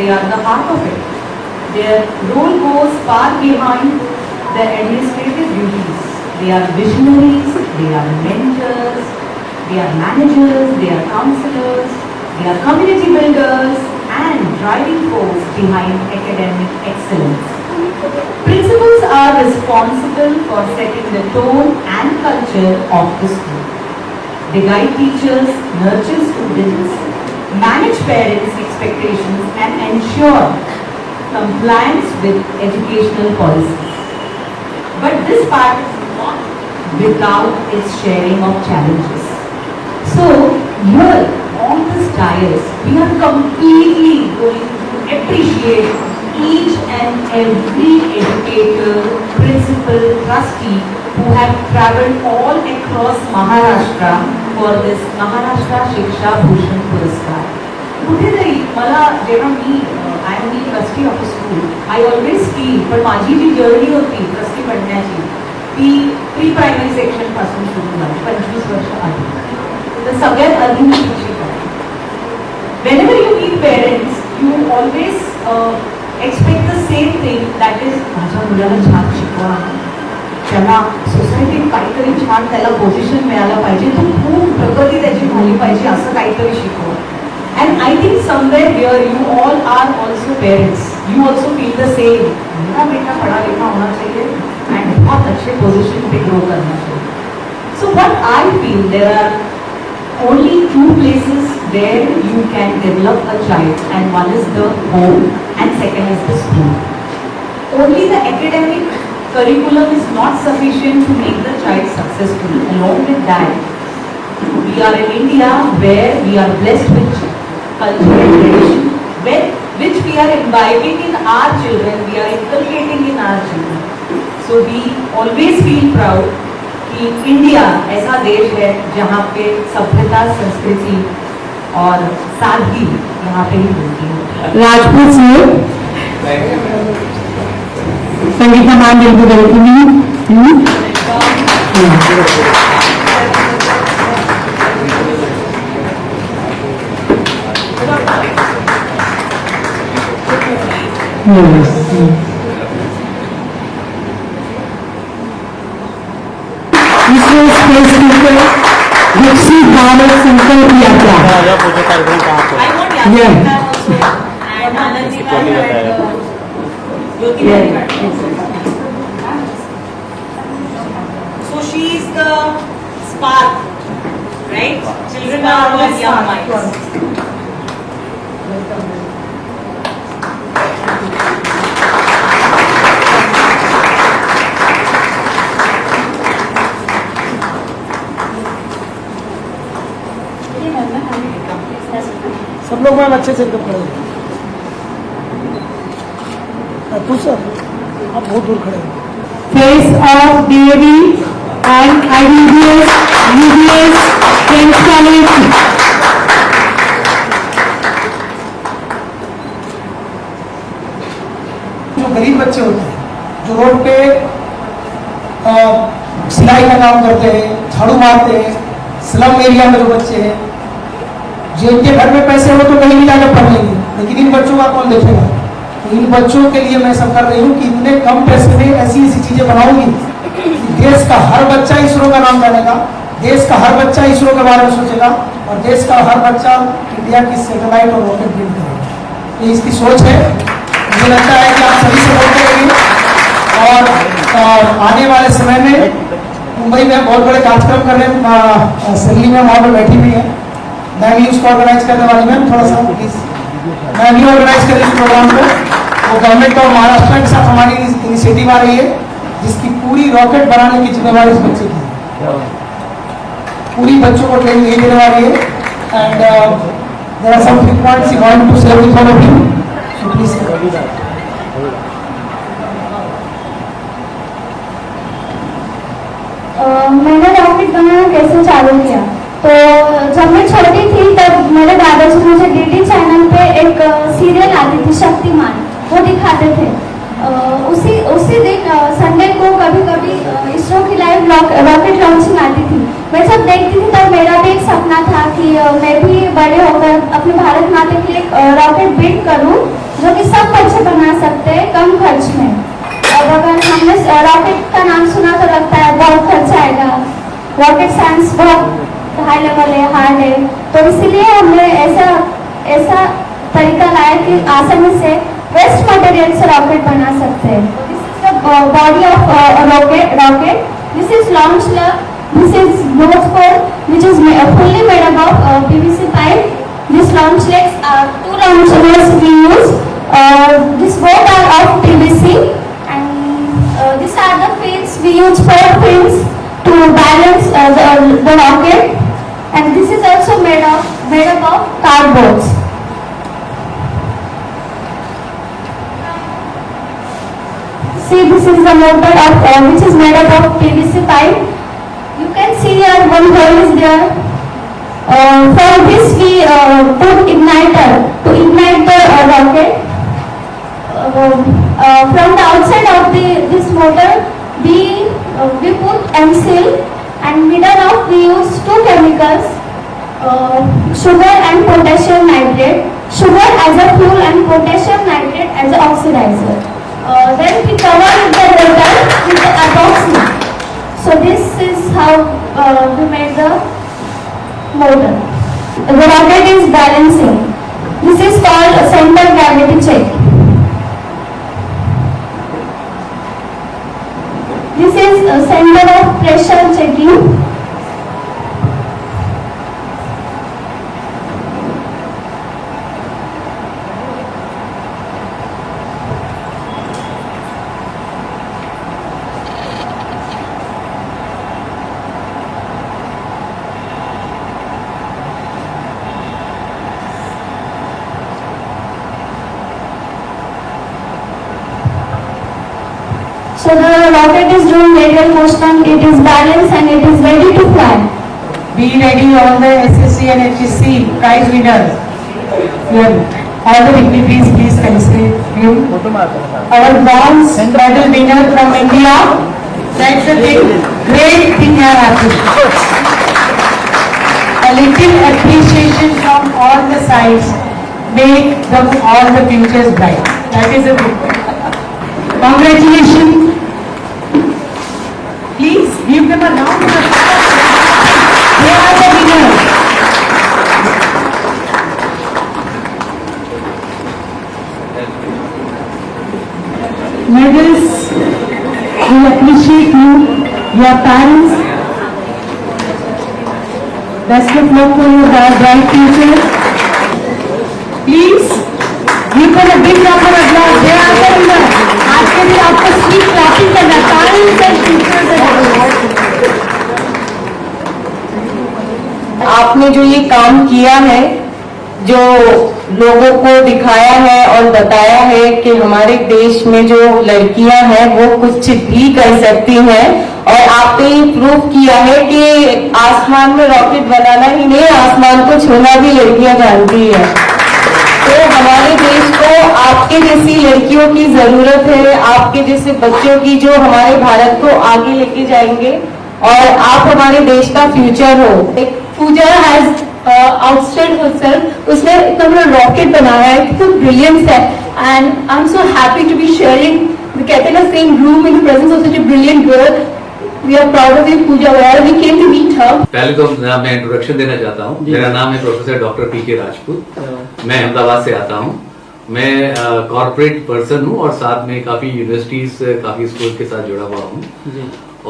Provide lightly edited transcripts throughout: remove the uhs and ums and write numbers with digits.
They are the heart of it. Their role goes far behind the administrative duties. They are visionaries, they are mentors, they are managers, they are counselors, they are community builders and driving force behind academic excellence. Principals are responsible for setting the tone and culture of the school. They guide teachers, nurture students, manage parents' expectations and ensure compliance with educational policies. But this part is not without its sharing of challenges. So, here on this dais, we are completely going to appreciate each and every educator, principal, trustee who have travelled all across Maharashtra for this Maharashtra Shiksha Bhushan Puraskar. कुठेतरी मला जेव्हा I am the trustee of a school, I always feel, पण माझी जी journey होती trustee बनण्याची ती pre primary section पासून सुरू झाली 25 वर्ष आधी. तर सगळ्यात आधी मी शिक्षिका. Whenever you meet parents, you always expect the same thing, that is माझ्या मुलाला छान शिकवा, त्याला सोसायटीत काहीतरी छान त्याला पोझिशन मिळायला पाहिजे, तो खूप प्रगती त्याची झाली पाहिजे, असं काहीतरी शिकवा. And I think somewhere here you all are also parents. You also feel the same. मेरा बेटा पढ़ा लिखा होना चाहिए and बहुत अच्छे पोजीशन पे ग्रो करना चाहिए. So what I feel, there are only two places where you can develop a child, and one is the home and second is the school. Only the academic curriculum is not sufficient to make the child successful. Along with that, we are in India where we are blessed with culture and tradition, which we are imbibing in our children, we are inculcating in our children. So we always feel proud कि India ऐसा देश है जहाँ पे सभ्यता, संस्कृति और सादगी यहाँ पे ही मिलती है. राजपूत से संगीता मैम बिल्कुल गलती विकसित भारत संकल्प यात्रा. So she is the spark, right? Children are always young minds. सब लोग मैम अच्छे से एकदम खड़े हो. तू सर आप बहुत दूर खड़े हो. Face of DAV and IBBS, UBS, Friends College. जो गरीब बच्चे होते हैं, जो रोड पे सिलाई का काम करते हैं, झाड़ू मारते हैं, स्लम एरिया में जो बच्चे हैं, जिनके घर में पैसे हो तो कहीं भी जाकर पढ़ लेंगे, लेकिन इन बच्चों का कौन देखेगा. तो इन बच्चों के लिए मैं सब कर रही हूँ कि इतने कम पैसे में ऐसी ऐसी चीजें बनाऊंगी कि देश का हर बच्चा इसरो का नाम जानेगा, देश का हर बच्चा इसरो के बारे में सोचेगा और देश का हर बच्चा इंडिया की सैटेलाइट और रॉकेट बिल्ड करेगा. ये इसकी सोच है. मुझे लगता है कि आप सभी सपोर्ट करेंगे और आने वाले समय में मुंबई में बहुत बड़े कार्यक्रम कर रहे हैं. सैली में वहाँ पर बैठी हुई है, मैं भी उसको ऑर्गेनाइज करने वाली हूँ. थोड़ा सा प्लीज, मैं भी ऑर्गेनाइज कर रही हूँ प्रोग्राम को. वो गवर्नमेंट ऑफ महाराष्ट्र के साथ हमारी इनिशिएटिव आ रही है जिसकी पूरी रॉकेट बनाने की जिम्मेवारी इस बच्चे की है. पूरी बच्चों को ट्रेनिंग यही देने वाली है. And there are some 3 points we want to share with all of you. So please. मैंने रॉकेट बनाना कैसे चालू किया, तो जब मैं छोटी थी तब मेरे दादाजी मुझे डीडी चैनल पे एक सीरियल आती थी शक्तिमान, वो दिखाते थे. उसी दिन संडे को कभी कभी इसरो की लाइव रॉकेट लॉन्चिंग आती थी. मैं जब देखती थी तब मेरा भी एक सपना था कि मैं भी बड़े होकर अपने भारत माता के लिए एक रॉकेट बिल्ड करूं जो कि सब बच्चे बना सकते हैं कम खर्च में। अब अगर हमने रॉकेट का नाम सुना तो लगता है बहुत खर्चा आएगा, रॉकेट साइंस बहुत हाई लेवल है, हार्ड है, तो इसीलिए हमने ऐसा तरीका लाया कि आसानी से वेस्ट मटेरियल से रॉकेट बना सकते हैं। This is the body of rocket, this is launch लग, this is nose pole which is fully made up of PVC pipe. These launch legs are 2 launch legs we use. These both are of PVC and these are the fins we use, 4 fins to balance the rocket, and this is also made up of cardboards. See, this is the motor of which is made up of PVC pipe. You can see here one hole is there. For this we put igniter to ignite the rocket. From the outside of this motor we put M-seal, and middle of we use 2 chemicals, sugar and potassium nitrate. Sugar as a fuel and potassium nitrate as an oxidizer. Then we cover the rotor with the epoxy. So this is how we made the motor. The rocket is balancing. This is called a center gravity check. This is a center of pressure checking. So the rocket is doing radial motion, it is balanced and it is ready to fly. Be ready all the SSC and HSC prize winners. Here, all the dignitaries, please felicitate him. Our bronze medal winner from India. That's a great thing has happened. A little appreciation from all the sides make all the futures bright. That is a good thing. Congratulations. Please give them a round of applause. They are the winners. Medals, we appreciate you, your parents. Best of luck for your bright future. Please give them a big round of applause. They are the winners. आज के दिन आपको sweet clapping करना, parents and teachers and आपने जो ये काम किया है, जो लोगों को दिखाया है और बताया है कि हमारे देश में जो लड़कियां हैं वो कुछ भी कर सकती हैं, और आपने ये प्रूव किया है कि आसमान में रॉकेट बनाना ही नहीं, आसमान को छूना भी लड़कियां जानती है। तो हमारे देश को आपके जैसी लड़कियों की जरूरत है, आपके जैसे बच्चों की, जो हमारे भारत को आगे लेके जाएंगे, और आप हमारे देश का फ्यूचर हो। पूजा हैज आउटस्टेड हरसेल्फ, उसने इतना बड़ा रॉकेट बनाया है, इतना ब्रिलियंस है, and I am so happy to be sharing the कहते हैं ना same room in the presence of such a brilliant girl. We are proud of you Pooja where we came to meet her. पहले तो मैं introduction देना चाहता हूँ। मेरा नाम है प्रोफेसर डॉक्टर पीके राजपूत। मैं अहमदाबाद से आता हूँ। मैं कॉर्पोरेट पर्सन हूँ और साथ में काफ़ी यूनिवर्सिटीज़, काफ़ी स्कूल के साथ जुड़ा हुआ हूँ,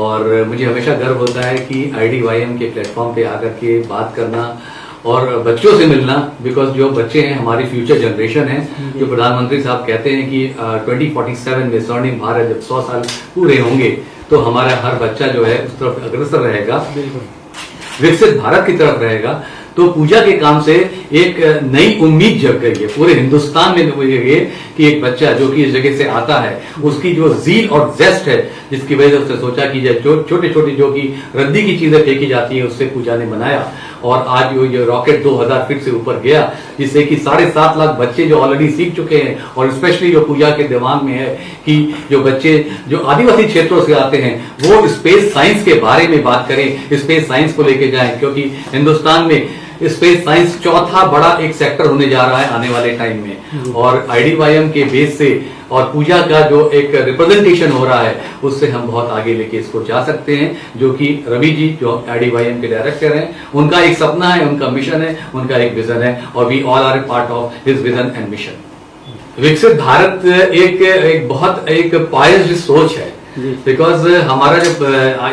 और मुझे हमेशा गर्व होता है कि IDYM के प्लेटफॉर्म पे आकर के बात करना और बच्चों से मिलना, बिकॉज जो बच्चे हैं हमारी फ्यूचर जनरेशन है। जो प्रधानमंत्री साहब कहते हैं कि 2047 में स्वर्णिम भारत जब 100 साल पूरे होंगे तो हमारा हर बच्चा जो है उस तरफ अग्रसर रहेगा, विकसित भारत की तरफ रहेगा। तो पूजा के काम से एक नई उम्मीद जग गई है पूरे हिंदुस्तान में ये कि एक बच्चा जो कि इस जगह से आता है, उसकी जो जील और जेस्ट है, जिसकी वजह से उसने सोचा कि जो छोटे छोटे जो कि रद्दी की चीजें फेंकी जाती है उससे पूजा ने बनाया, और आज ये रॉकेट 2000 फीट से ऊपर गया, जिससे कि 7.5 लाख बच्चे जो ऑलरेडी सीख चुके हैं। और स्पेशली जो पूजा के दिमाग में है कि जो बच्चे जो आदिवासी क्षेत्रों से आते हैं वो स्पेस साइंस के बारे में बात करें, स्पेस साइंस को लेके जाएं, क्योंकि हिंदुस्तान में स्पेस साइंस चौथा बड़ा एक सेक्टर होने जा रहा है आने वाले टाइम में, और IDYM के बेस से और पूजा का जो एक रिप्रेजेंटेशन हो रहा है उससे हम बहुत आगे लेके इसको जा सकते हैं, जो कि रवि जी जो IDYM के डायरेक्टर हैं, उनका एक सपना है, उनका मिशन है, उनका एक विजन है, और we all are a part of his vision and mission. विकसित भारत एक बहुत एक पायस सोच है, बिकॉज हमारा जब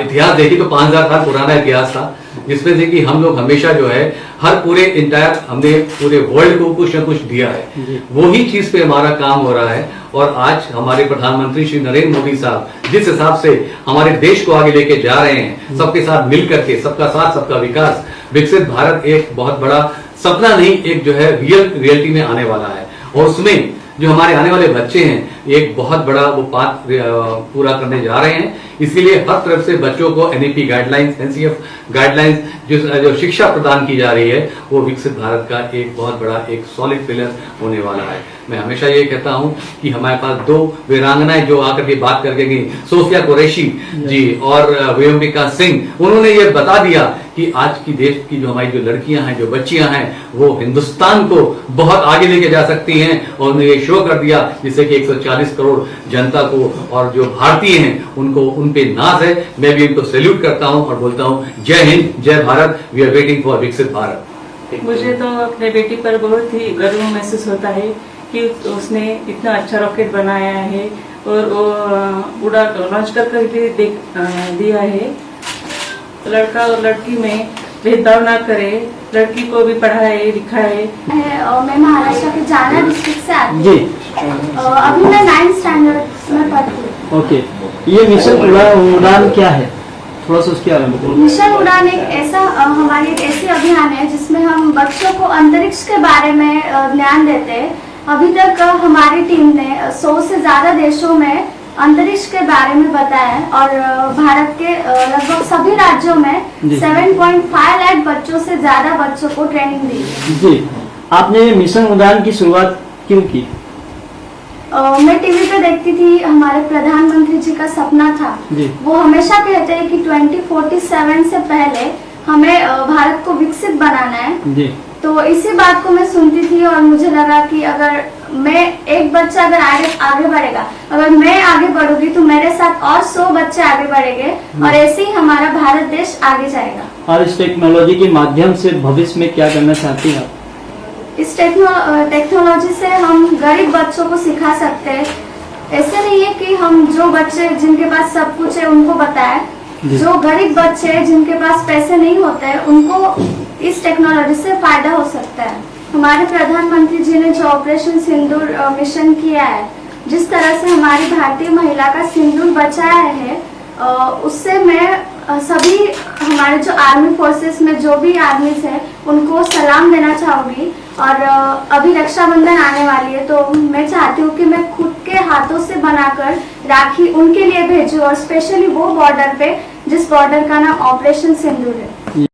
इतिहास देखिए तो 5000 साल पुराना इतिहास था, जिसमें से कि हम लोग हमेशा जो है हर पूरे इंटायर हमने पूरे वर्ल्ड को कुछ न कुछ दिया है, वो ही चीज पे हमारा काम हो रहा है। और आज हमारे प्रधानमंत्री श्री नरेंद्र मोदी साहब जिस हिसाब से हमारे देश को आगे लेके जा रहे हैं, सबके साथ मिल करके, सबका साथ सबका विकास, विकसित भारत एक बहुत बड़ा सपना नहीं, एक जो है रियलिटी में आने वाला है, और उसमें जो हमारे आने वाले बच्चे हैं एक बहुत बड़ा वो पाठ पूरा करने जा रहे हैं। इसीलिए हर तरफ से बच्चों को NEP गाइडलाइंस, NCF गाइडलाइंस जो शिक्षा प्रदान की जा रही है वो विकसित भारत का एक बहुत बड़ा एक सॉलिड पिलर होने वाला है। मैं हमेशा ये कहता हूं कि हमारे पास 2 वीरांगनाएं जो आकर के बात करके गई, सोफिया कुरैशी जी और वेयोमिका सिंह, उन्होंने ये बता दिया कि आज की देश की जो हमारी जो लड़कियां हैं, जो बच्चियां हैं, वो हिंदुस्तान को बहुत आगे लेके जा सकती हैं, और उन्होंने ये शो कर दिया जिससे कि 140 करोड़ जनता को और जो भारतीय हैं उनको उन पे नाज है। मैं भी इनको सैल्यूट करता हूं और बोलता हूं जय हिंद, जय Bharat, we are waiting for विकसित भारत। मुझे तो अपने बेटी पर बहुत ही गर्व महसूस होता है कि उसने इतना अच्छा रॉकेट बनाया है और वो उड़ा लॉन्च कर भी दिया है। लड़का और लड़की में भेदभाव ना करे, लड़की को भी पढ़ाए लिखाए। मैं महाराष्ट्र के जालना डिस्ट्रिक्ट से आती हूँ। अभी मैं 9th स्टैंडर्ड में पढ़ती हूँ। ओके, ये मिशन उड़ान क्या है, थोड़ा सा उसके बारे में बताइए। मिशन उड़ान एक ऐसा हमारी एक ऐसी अभियान है जिसमें हम बच्चों को अंतरिक्ष के बारे में ज्ञान देते हैं। अभी तक हमारी टीम ने 100 से ज्यादा देशों में अंतरिक्ष के बारे में बताया है, और भारत के लगभग सभी राज्यों में 7.5 लाख बच्चों से ज्यादा बच्चों को ट्रेनिंग दी। जी, आपने मिशन उड़ान की शुरुआत क्यों की? मैं टीवी पे देखती थी, हमारे प्रधानमंत्री जी का सपना था। वो हमेशा कहते हैं कि 2047 से पहले हमें भारत को विकसित बनाना है। जी। तो इसी बात को मैं सुनती थी और मुझे लगा कि अगर मैं एक बच्चा अगर आगे बढ़ेगा, अगर मैं आगे बढ़ूंगी तो मेरे साथ और 100 बच्चे आगे बढ़ेंगे, और ऐसे ही हमारा भारत देश आगे जाएगा। और इस टेक्नोलॉजी के माध्यम से भविष्य में क्या करना चाहती हैं आप? इस टेक्नोलॉजी से हम गरीब बच्चों को सिखा सकते हैं। ऐसे नहीं है कि हम जो बच्चे जिनके पास सब कुछ है उनको बताएं, जो गरीब बच्चे जिनके पास पैसे नहीं होते हैं उनको इस टेक्नोलॉजी से फायदा हो सकता है। हमारे प्रधानमंत्री जी ने जो ऑपरेशन सिंदूर मिशन किया है, जिस तरह से हमारी भारतीय महिला का सिंदूर बचाया है, उससे मैं सभी हमारे जो आर्मी फोर्सेस में जो भी आर्मी है उनको सलाम देना चाहूंगी। और अभी रक्षाबंधन आने वाली है, तो मैं चाहती हूँ कि मैं खुद के हाथों से बनाकर राखी उनके लिए भेजूं, और स्पेशली वो बॉर्डर पे जिस बॉर्डर का नाम ऑपरेशन सिंदूर है।